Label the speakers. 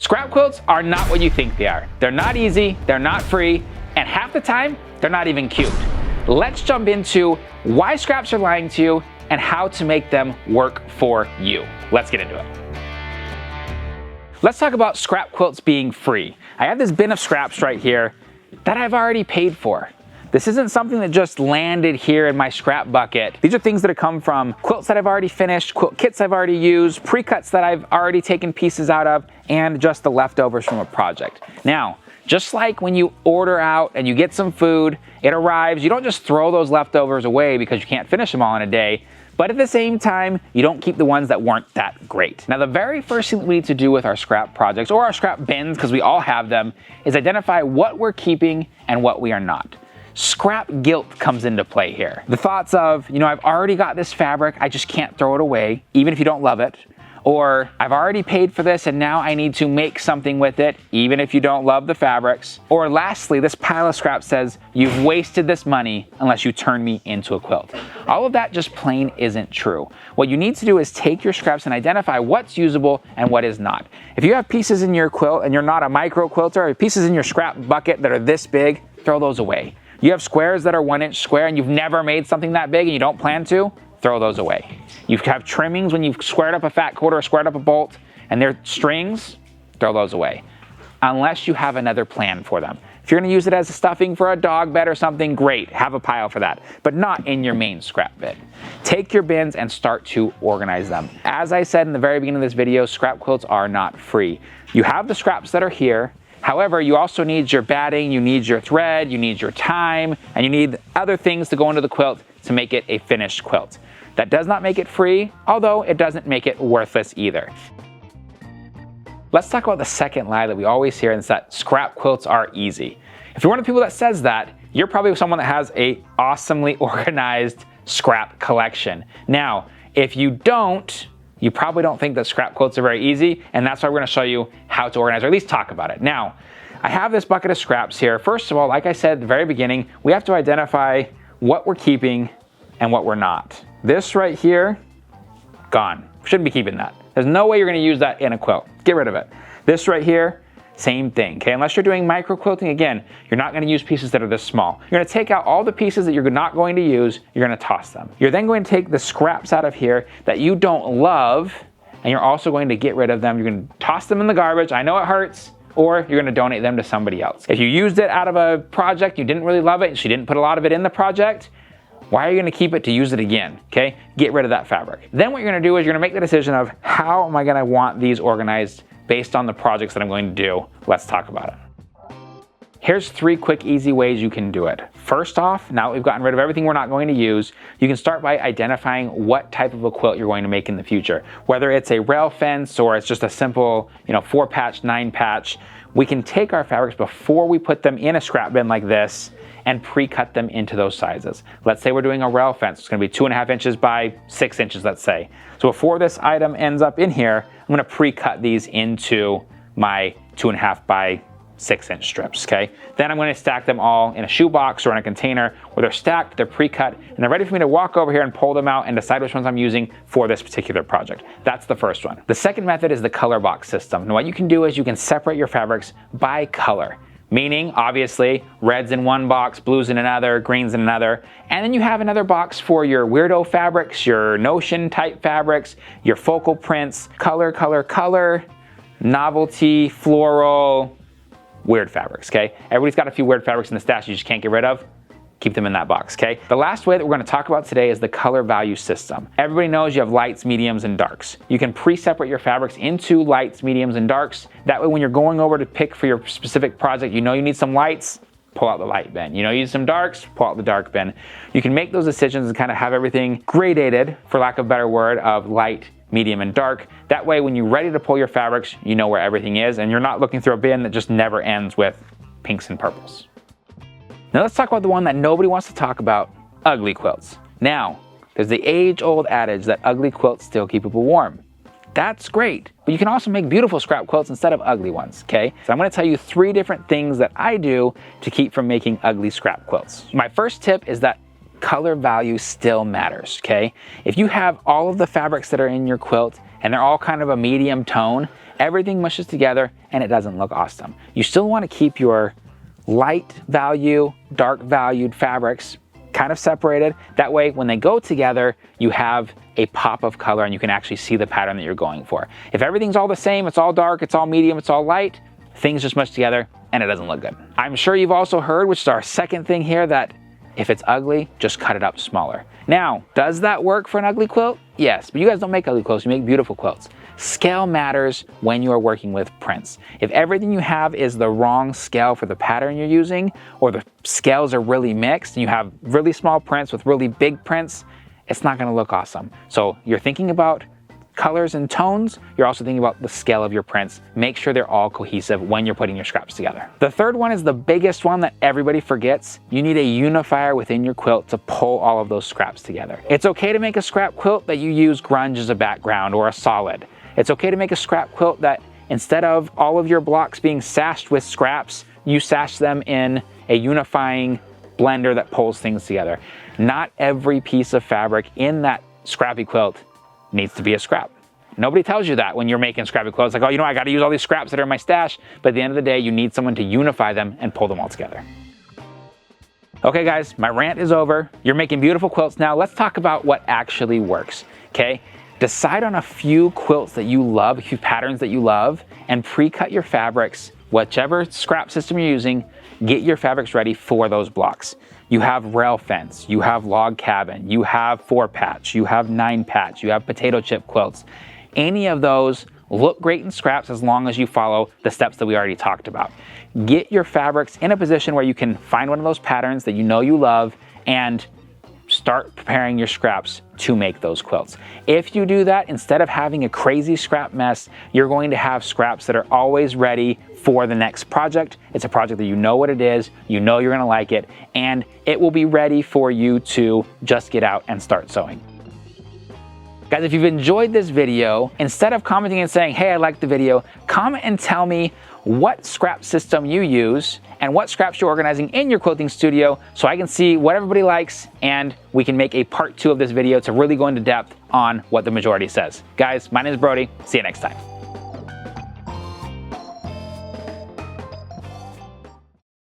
Speaker 1: Scrap quilts are not what you think they are. They're not easy, they're not free, and half the time, they're not even cute. Let's jump into why scraps are lying to you and how to make them work for you. Let's get into it. Let's talk about scrap quilts being free. I have this bin of scraps right here that I've already paid for. This isn't something that just landed here in my scrap bucket. These are things that have come from quilts that I've already finished, quilt kits I've already used, pre-cuts that I've already taken pieces out of, and just the leftovers from a project. Now, just like when you order out and you get some food, it arrives, you don't just throw those leftovers away because you can't finish them all in a day, but at the same time, you don't keep the ones that weren't that great. Now, the very first thing that we need to do with our scrap projects or our scrap bins, because we all have them, is identify what we're keeping and what we are not. Scrap guilt comes into play here. The thoughts of, I've already got this fabric, I just can't throw it away, even if you don't love it. Or I've already paid for this and now I need to make something with it, even if you don't love the fabrics. Or lastly, this pile of scrap says, you've wasted this money unless you turn me into a quilt. All of that just plain isn't true. What you need to do is take your scraps and identify what's usable and what is not. If you have pieces in your quilt and you're not a micro quilter, or pieces in your scrap bucket that are this big, throw those away. You have squares that are 1 inch square and you've never made something that big and you don't plan to, throw those away. You have trimmings when you've squared up a fat quarter or squared up a bolt and they're strings, throw those away. Unless you have another plan for them. If you're gonna use it as a stuffing for a dog bed or something, great, have a pile for that, but not in your main scrap bin. Take your bins and start to organize them. As I said in the very beginning of this video, scrap quilts are not free. You have the scraps that are here. However, you also need your batting, you need your thread, you need your time, and you need other things to go into the quilt to make it a finished quilt. That does not make it free, although it doesn't make it worthless either. Let's talk about the second lie that we always hear, and it's that scrap quilts are easy. If you're one of the people that says that, you're probably someone that has an awesomely organized scrap collection. Now, if you don't, you probably don't think that scrap quilts are very easy, and that's why we're gonna show you how to organize, or at least talk about it. Now, I have this bucket of scraps here. First of all, like I said at the very beginning, we have to identify what we're keeping and what we're not. This right here, gone. Shouldn't be keeping that. There's no way you're gonna use that in a quilt. Get rid of it. This right here, same thing, okay? Unless you're doing micro quilting, again, you're not gonna use pieces that are this small. You're gonna take out all the pieces that you're not going to use, you're gonna toss them. You're then going to take the scraps out of here that you don't love, and you're also going to get rid of them. You're gonna toss them in the garbage. I know it hurts, or you're gonna donate them to somebody else. If you used it out of a project, you didn't really love it, and she didn't put a lot of it in the project, why are you gonna keep it to use it again, okay? Get rid of that fabric. Then what you're gonna do is you're gonna make the decision of how am I gonna want these organized based on the projects that I'm going to do. Let's talk about it. Here's 3 quick, easy ways you can do it. First off, now that we've gotten rid of everything we're not going to use, you can start by identifying what type of a quilt you're going to make in the future. Whether it's a rail fence or it's just a simple, 4-patch, 9-patch, we can take our fabrics before we put them in a scrap bin like this and pre-cut them into those sizes. Let's say we're doing a rail fence. It's gonna be 2.5 inches by 6 inches, let's say. So before this item ends up in here, I'm gonna pre-cut these into my 2.5 by 6 inch strips, okay? Then I'm gonna stack them all in a shoebox or in a container where they're stacked, they're pre-cut, and they're ready for me to walk over here and pull them out and decide which ones I'm using for this particular project. That's the first one. The second method is the color box system. Now what you can do is you can separate your fabrics by color. Meaning, obviously, reds in one box, blues in another, greens in another, and then you have another box for your weirdo fabrics, your notion type fabrics, your focal prints, color, novelty, floral, weird fabrics, okay? Everybody's got a few weird fabrics in the stash you just can't get rid of. Keep them in that box, okay? The last way that we're gonna talk about today is the color value system. Everybody knows you have lights, mediums, and darks. You can pre-separate your fabrics into lights, mediums, and darks. That way when you're going over to pick for your specific project, you need some lights, pull out the light bin. You need some darks, pull out the dark bin. You can make those decisions and kind of have everything gradated, for lack of a better word, of light, medium, and dark. That way when you're ready to pull your fabrics, you know where everything is, and you're not looking through a bin that just never ends with pinks and purples. Now let's talk about the one that nobody wants to talk about, ugly quilts. Now, there's the age-old adage that ugly quilts still keep people warm. That's great, but you can also make beautiful scrap quilts instead of ugly ones, okay? So I'm gonna tell you 3 different things that I do to keep from making ugly scrap quilts. My first tip is that color value still matters, okay? If you have all of the fabrics that are in your quilt and they're all kind of a medium tone, everything mushes together and it doesn't look awesome. You still want to keep your light value, dark valued fabrics kind of separated. That way, when they go together, you have a pop of color and you can actually see the pattern that you're going for. If everything's all the same, it's all dark, it's all medium, it's all light, things just mush together and it doesn't look good. I'm sure you've also heard, which is our second thing here, that if it's ugly, just cut it up smaller. Now, does that work for an ugly quilt? Yes, but you guys don't make ugly quilts, you make beautiful quilts. Scale matters when you are working with prints. If everything you have is the wrong scale for the pattern you're using, or the scales are really mixed and you have really small prints with really big prints, it's not gonna look awesome. So you're thinking about colors and tones, you're also thinking about the scale of your prints. Make sure they're all cohesive when you're putting your scraps together. The third one is the biggest one that everybody forgets. You need a unifier within your quilt to pull all of those scraps together. It's okay to make a scrap quilt that you use grunge as a background or a solid. It's okay to make a scrap quilt that instead of all of your blocks being sashed with scraps, you sash them in a unifying blender that pulls things together. Not every piece of fabric in that scrappy quilt needs to be a scrap. Nobody tells you that when you're making scrappy quilts, like, oh, you know, I gotta use all these scraps that are in my stash, but at the end of the day, you need someone to unify them and pull them all together. Okay guys, my rant is over. You're making beautiful quilts now. Let's talk about what actually works, okay? Decide on a few quilts that you love, a few patterns that you love, and pre-cut your fabrics. Whichever scrap system you're using, get your fabrics ready for those blocks. You have rail fence, you have log cabin, you have 4-patch, you have 9-patch, you have potato chip quilts. Any of those look great in scraps as long as you follow the steps that we already talked about. Get your fabrics in a position where you can find one of those patterns that you know you love and start preparing your scraps to make those quilts. If you do that, instead of having a crazy scrap mess, you're going to have scraps that are always ready for the next project. It's a project that you know what it is, you know you're gonna like it, and it will be ready for you to just get out and start sewing. Guys, if you've enjoyed this video, instead of commenting and saying, hey, I liked the video, comment and tell me what scrap system you use and what scraps you're organizing in your quilting studio so I can see what everybody likes and we can make a part 2 of this video to really go into depth on what the majority says. Guys, my name is Brody. See you next time.